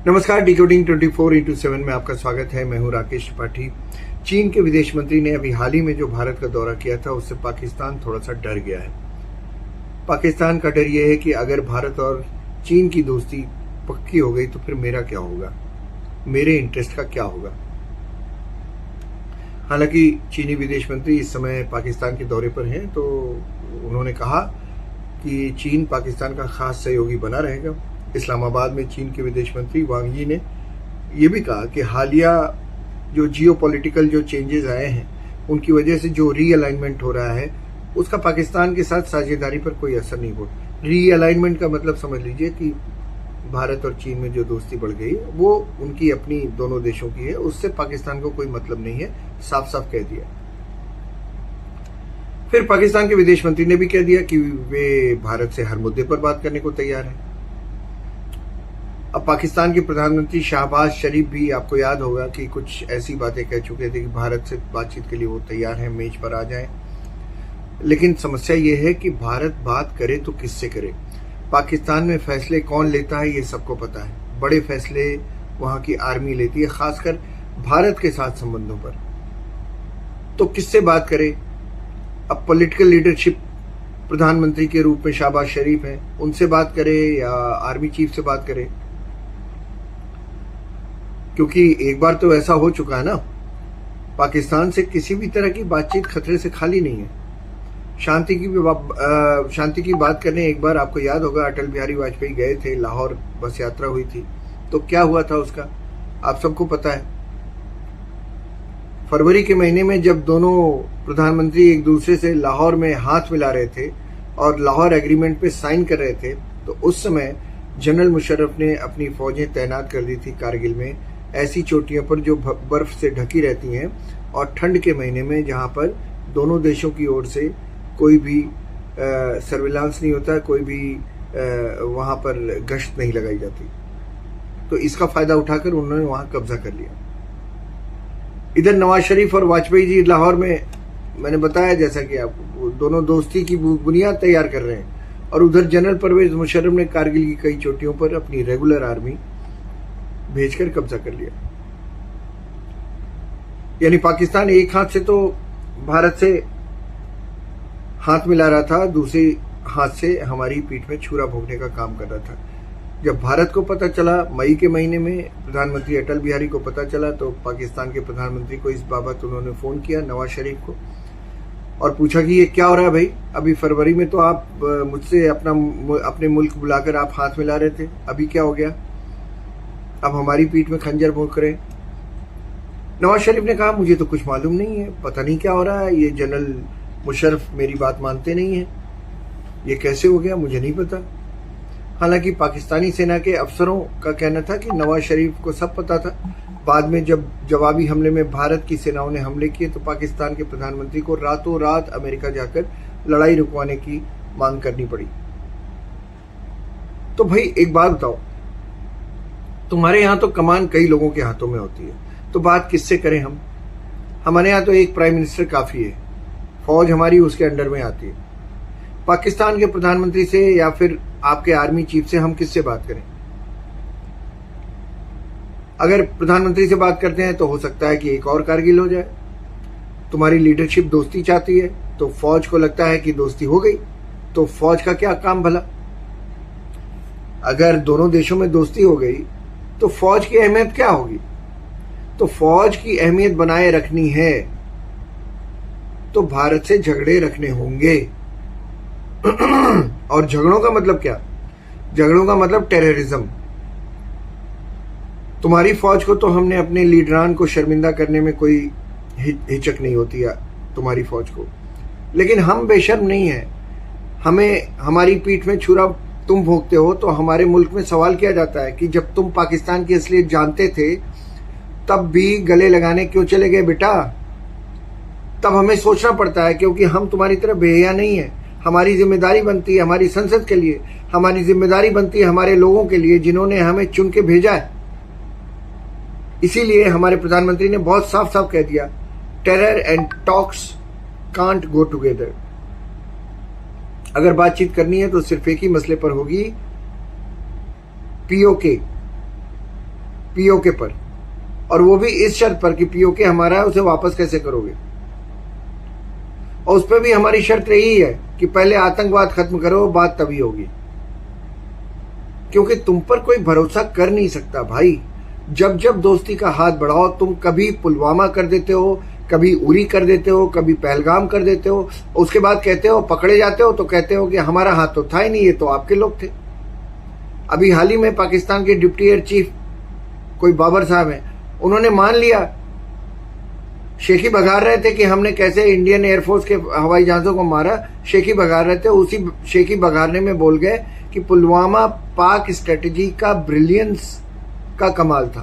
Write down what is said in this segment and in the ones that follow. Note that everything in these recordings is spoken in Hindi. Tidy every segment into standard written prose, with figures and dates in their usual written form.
नमस्कार, डिकोडिंग 24x7 में आपका स्वागत है। मैं हूं राकेश त्रिपाठी। चीन के विदेश मंत्री ने अभी हाल ही में जो भारत का दौरा किया था उससे पाकिस्तान थोड़ा सा डर गया है। पाकिस्तान का डर यह है कि अगर भारत और चीन की दोस्ती पक्की हो गई तो फिर मेरा क्या होगा, मेरे इंटरेस्ट का क्या होगा। हालांकि चीनी विदेश मंत्री इस समय पाकिस्तान के दौरे पर हैं, तो उन्होंने कहा कि चीन पाकिस्तान का खास सहयोगी बना रहेगा। इस्लामाबाद में चीन के विदेश मंत्री वांग यी ने यह भी कहा कि हालिया जो जियोपॉलिटिकल जो चेंजेस आए हैं उनकी वजह से जो रीअलाइनमेंट हो रहा है उसका पाकिस्तान के साथ साझेदारी पर कोई असर नहीं हो। रीअलाइनमेंट का मतलब समझ लीजिए कि भारत और चीन में जो दोस्ती बढ़ गई है वो उनकी अपनी दोनों देशों की है, उससे पाकिस्तान को कोई मतलब नहीं है, साफ साफ कह दिया। फिर पाकिस्तान के विदेश मंत्री ने भी कह दिया कि वे भारत से हर मुद्दे पर बात करने को तैयार हैं। अब पाकिस्तान के प्रधानमंत्री शहबाज शरीफ भी, आपको याद होगा कि कुछ ऐसी बातें कह चुके थे कि भारत से बातचीत के लिए वो तैयार हैं, मेज पर आ जाएं। लेकिन समस्या ये है कि भारत बात करे तो किससे करे। पाकिस्तान में फैसले कौन लेता है ये सबको पता है। बड़े फैसले वहां की आर्मी लेती है, खासकर भारत के साथ संबंधों पर। तो किससे बात करे। अब पॉलिटिकल लीडरशिप प्रधानमंत्री के रूप में शहबाज शरीफ हैं, उनसे बात करे या आर्मी चीफ से बात करे। क्योंकि एक बार तो ऐसा हो चुका है ना, पाकिस्तान से किसी भी तरह की बातचीत खतरे से खाली नहीं है। शांति की बात करने एक बार, आपको याद होगा, अटल बिहारी वाजपेयी गए थे, लाहौर बस यात्रा हुई थी, तो क्या हुआ था उसका आप सबको पता है। फरवरी के महीने में जब दोनों प्रधानमंत्री एक दूसरे से लाहौर में हाथ मिला रहे थे और लाहौर एग्रीमेंट पे साइन कर रहे थे, तो उस समय जनरल मुशर्रफ ने अपनी फौजें तैनात कर दी थी कारगिल में, ऐसी चोटियों पर जो बर्फ से ढकी रहती हैं और ठंड के महीने में जहां पर दोनों देशों की ओर से कोई भी सर्विलांस नहीं होता, कोई भी वहां पर गश्त नहीं लगाई जाती। तो इसका फायदा उठाकर उन्होंने वहां कब्जा कर लिया। इधर नवाज शरीफ और वाजपेयी जी लाहौर में, मैंने बताया जैसा कि आपको, दोनों दोस्ती की बुनियाद तैयार कर रहे हैं। और उधर जनरल परवेज मुशर्रफ ने कारगिल की कई चोटियों पर अपनी रेगुलर आर्मी भेजकर कब्जा कर लिया। यानी पाकिस्तान एक हाथ से तो भारत से हाथ मिला रहा था, दूसरे हाथ से हमारी पीठ में छुरा भोंकने का काम कर रहा था। जब भारत को पता चला, मई के महीने में प्रधानमंत्री अटल बिहारी को पता चला, तो पाकिस्तान के प्रधानमंत्री को इस बाबत उन्होंने फोन किया, नवाज शरीफ को, और पूछा कि ये क्या हो रहा है भाई। अभी फरवरी में तो आप मुझसे अपने मुल्क बुलाकर आप हाथ मिला रहे थे, अभी क्या हो गया, अब हमारी पीठ में खंजर भोंक रहे। नवाज शरीफ ने कहा मुझे तो कुछ मालूम नहीं है, पता नहीं क्या हो रहा है, ये जनरल मुशर्रफ मेरी बात मानते नहीं है, ये कैसे हो गया मुझे नहीं पता। हालांकि पाकिस्तानी सेना के अफसरों का कहना था कि नवाज शरीफ को सब पता था। बाद में जब जवाबी हमले में भारत की सेनाओं ने हमले किए तो पाकिस्तान के प्रधानमंत्री को रातों रात अमेरिका जाकर लड़ाई रुकवाने की मांग करनी पड़ी। तो भाई एक बात बताओ, तुम्हारे यहां तो कमान कई लोगों के हाथों में होती है, तो बात किससे करें हम। हमारे यहां तो एक प्राइम मिनिस्टर काफी है, फौज हमारी उसके अंडर में आती है। पाकिस्तान के प्रधानमंत्री से या फिर आपके आर्मी चीफ से हम किससे बात करें। अगर प्रधानमंत्री से बात करते हैं तो हो सकता है कि एक और कारगिल हो जाए। तुम्हारी लीडरशिप दोस्ती चाहती है तो फौज को लगता है कि दोस्ती हो गई, तो फौज का क्या काम भला। अगर दोनों देशों में दोस्ती हो गई तो फौज की अहमियत क्या होगी। तो फौज की अहमियत बनाए रखनी है तो भारत से झगड़े रखने होंगे। और झगड़ों का मतलब क्या, झगड़ों का मतलब टेररिज्म। तुम्हारी फौज को तो हमने अपने लीडरान को शर्मिंदा करने में कोई हिचक नहीं होती है तुम्हारी फौज को, लेकिन हम बेशर्म नहीं है। हमें हमारी पीठ में छुरा तुम भोंकते हो तो हमारे मुल्क में सवाल किया जाता है कि जब तुम पाकिस्तान की असलियत जानते थे तब भी गले लगाने क्यों चले गए बेटा। तब हमें सोचना पड़ता है, क्योंकि हम तुम्हारी तरह बेहया नहीं है। हमारी जिम्मेदारी बनती है हमारी संसद के लिए, हमारी जिम्मेदारी बनती है हमारे लोगों के लिए जिन्होंने हमें चुन के भेजा है। इसीलिए हमारे प्रधानमंत्री ने बहुत साफ साफ कह दिया, terror and talks can't go together. अगर बातचीत करनी है तो सिर्फ एक ही मसले पर होगी, पीओके, पीओके पर, और वो भी इस शर्त पर कि पीओके हमारा है, उसे वापस कैसे करोगे। और उस पर भी हमारी शर्त यही है कि पहले आतंकवाद खत्म करो, बात तभी होगी। क्योंकि तुम पर कोई भरोसा कर नहीं सकता भाई। जब जब दोस्ती का हाथ बढ़ाओ, तुम कभी पुलवामा कर देते हो, कभी उरी कर देते हो, कभी पहलगाम कर देते हो, उसके बाद कहते हो, पकड़े जाते हो तो कहते हो कि हमारा हाथ तो था ही नहीं, ये तो आपके लोग थे। अभी हाल ही में पाकिस्तान के डिप्टी एयर चीफ कोई बाबर साहब हैं, उन्होंने मान लिया, शेखी बघार रहे थे कि हमने कैसे इंडियन एयरफोर्स के हवाई जहाजों को मारा, शेखी बघार रहे थे, उसी शेखी बघारने में बोल गए कि पुलवामा पाक स्ट्रेटेजी का ब्रिलियंस का कमाल था,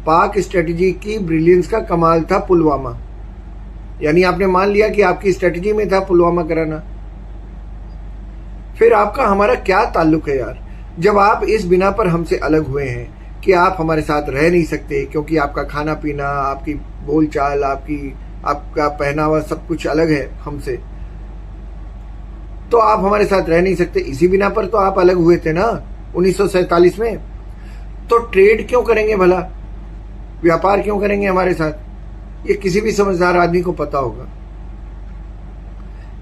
पाक स्ट्रेटेजी की ब्रिलियंस का कमाल था पुलवामा। यानी आपने मान लिया कि आपकी स्ट्रेटेजी में था पुलवामा कराना। फिर आपका हमारा क्या ताल्लुक है यार, जब आप इस बिना पर हमसे अलग हुए हैं कि आप हमारे साथ रह नहीं सकते क्योंकि आपका खाना पीना, आपकी बोलचाल, आपका पहनावा सब कुछ अलग है हमसे, तो आप हमारे साथ रह नहीं सकते। इसी बिना पर तो आप अलग हुए थे ना 1947 में। तो ट्रेड क्यों करेंगे भला, व्यापार क्यों करेंगे हमारे साथ, ये किसी भी समझदार आदमी को पता होगा।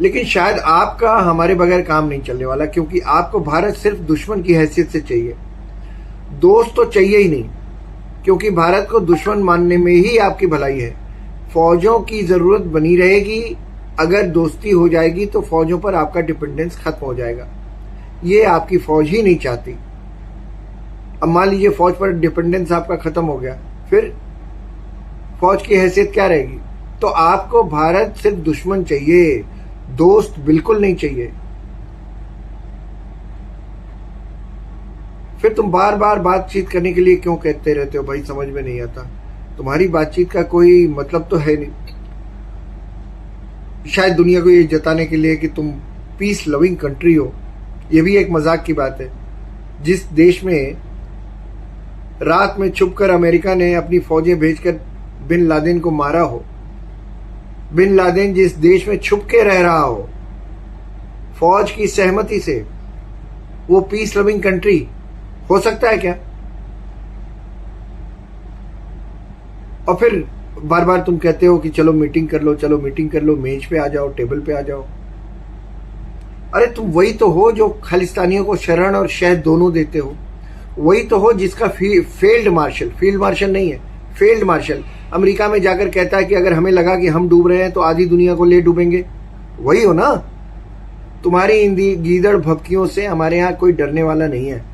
लेकिन शायद आपका हमारे बगैर काम नहीं चलने वाला, क्योंकि आपको भारत सिर्फ दुश्मन की हैसियत से चाहिए, दोस्त तो चाहिए ही नहीं, क्योंकि भारत को दुश्मन मानने में ही आपकी भलाई है। फौजों की जरूरत बनी रहेगी, अगर दोस्ती हो जाएगी तो फौजों पर आपका डिपेंडेंस खत्म हो जाएगा। ये आपकी फौज ही नहीं चाहती। अब मान लीजिए फौज पर डिपेंडेंस आपका खत्म हो गया, फिर फौज की हैसियत क्या रहेगी। तो आपको भारत सिर्फ दुश्मन चाहिए, दोस्त बिल्कुल नहीं चाहिए। फिर तुम बार बार बातचीत करने के लिए क्यों कहते रहते हो भाई, समझ में नहीं आता। तुम्हारी बातचीत का कोई मतलब तो है नहीं, शायद दुनिया को ये जताने के लिए कि तुम पीस लविंग कंट्री हो। ये भी एक मजाक की बात है, जिस देश में रात में छुपकर अमेरिका ने अपनी फौजें भेजकर बिन लादेन को मारा हो, बिन लादेन जिस देश में छुप के रह रहा हो फौज की सहमति से, वो पीस लविंग कंट्री हो सकता है क्या। और फिर बार बार तुम कहते हो कि चलो मीटिंग कर लो, चलो मीटिंग कर लो, मेज पे आ जाओ, टेबल पे आ जाओ। अरे तुम वही तो हो जो खालिस्तानियों को शरण और शहद दोनों देते हो, वही तो हो जिसका फील्ड मार्शल नहीं है, फील्ड मार्शल अमेरिका में जाकर कहता है कि अगर हमें लगा कि हम डूब रहे हैं तो आधी दुनिया को ले डूबेंगे। वही हो ना। तुम्हारी इन गीदड़ भपकियों से हमारे यहां कोई डरने वाला नहीं है।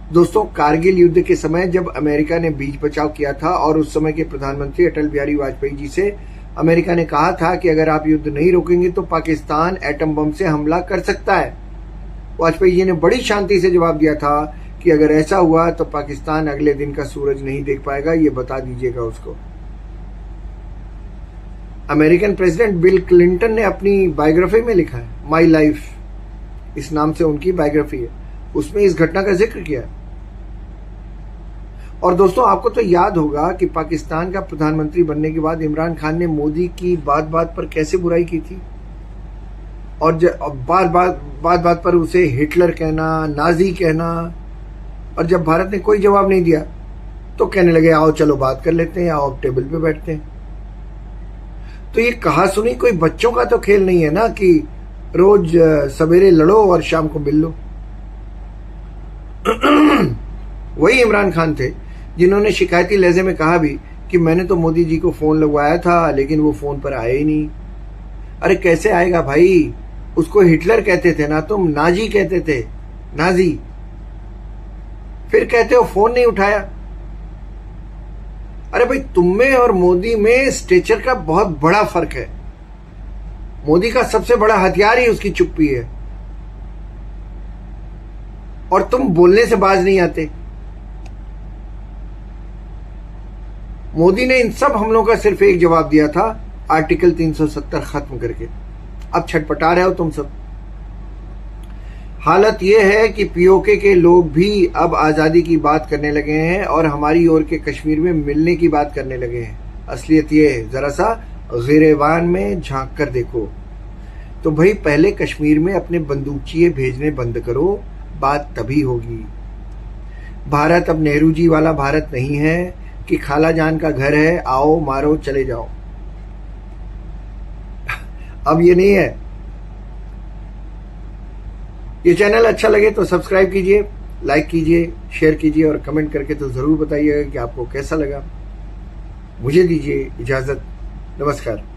दोस्तों, कारगिल युद्ध के समय जब अमेरिका ने बीच बचाव किया था और उस समय के प्रधानमंत्री अटल बिहारी वाजपेयी जी से अमेरिका ने कहा था कि अगर आप युद्ध नहीं रोकेंगे तो पाकिस्तान एटम बम से हमला कर सकता है। वाजपेयी जी ने बड़ी शांति से जवाब दिया था कि अगर ऐसा हुआ तो पाकिस्तान अगले दिन का सूरज नहीं देख पाएगा, ये बता दीजिएगा उसको। अमेरिकन प्रेसिडेंट बिल क्लिंटन ने अपनी बायोग्राफी में लिखा है, माई लाइफ, इस नाम से उनकी बायोग्राफी है, उसमें इस घटना का जिक्र किया है। और दोस्तों, आपको तो याद होगा कि पाकिस्तान का प्रधानमंत्री बनने के बाद इमरान खान ने मोदी की बात बात पर कैसे बुराई की थी, और बात बात पर उसे हिटलर कहना, नाजी कहना। और जब भारत ने कोई जवाब नहीं दिया तो कहने लगे आओ चलो बात कर लेते हैं, आओ टेबल पे बैठते हैं। तो ये कहा सुनी कोई बच्चों का तो खेल नहीं है ना कि रोज सवेरे लड़ो और शाम को मिल लो। वही इमरान खान थे जिन्होंने शिकायती लहजे में कहा भी कि मैंने तो मोदी जी को फोन लगवाया था लेकिन वो फोन पर आए ही नहीं। अरे कैसे आएगा भाई, उसको हिटलर कहते थे ना तुम, नाजी कहते थे, नाजी। फिर कहते हो फोन नहीं उठाया। अरे भाई, तुम में और मोदी में स्टेचर का बहुत बड़ा फर्क है। मोदी का सबसे बड़ा हथियार ही उसकी चुप्पी है, और तुम बोलने से बाज नहीं आते। मोदी ने इन सब हमलों का सिर्फ एक जवाब दिया था, आर्टिकल 370 खत्म करके। अब छटपटा रहे हो तुम सब। हालत यह है कि पीओके के लोग भी अब आजादी की बात करने लगे हैं और हमारी ओर के कश्मीर में मिलने की बात करने लगे हैं। असलियत यह है, जरा सा गिरेबान में झांक कर देखो। तो भाई पहले कश्मीर में अपने बंदूकचिए भेजने बंद करो, बात तभी होगी। भारत अब नेहरू जी वाला भारत नहीं है कि खाला जान का घर है, आओ मारो चले जाओ। अब ये नहीं है। ये चैनल अच्छा लगे तो सब्सक्राइब कीजिए, लाइक कीजिए, शेयर कीजिए और कमेंट करके तो जरूर बताइएगा कि आपको कैसा लगा। मुझे दीजिए इजाजत। नमस्कार।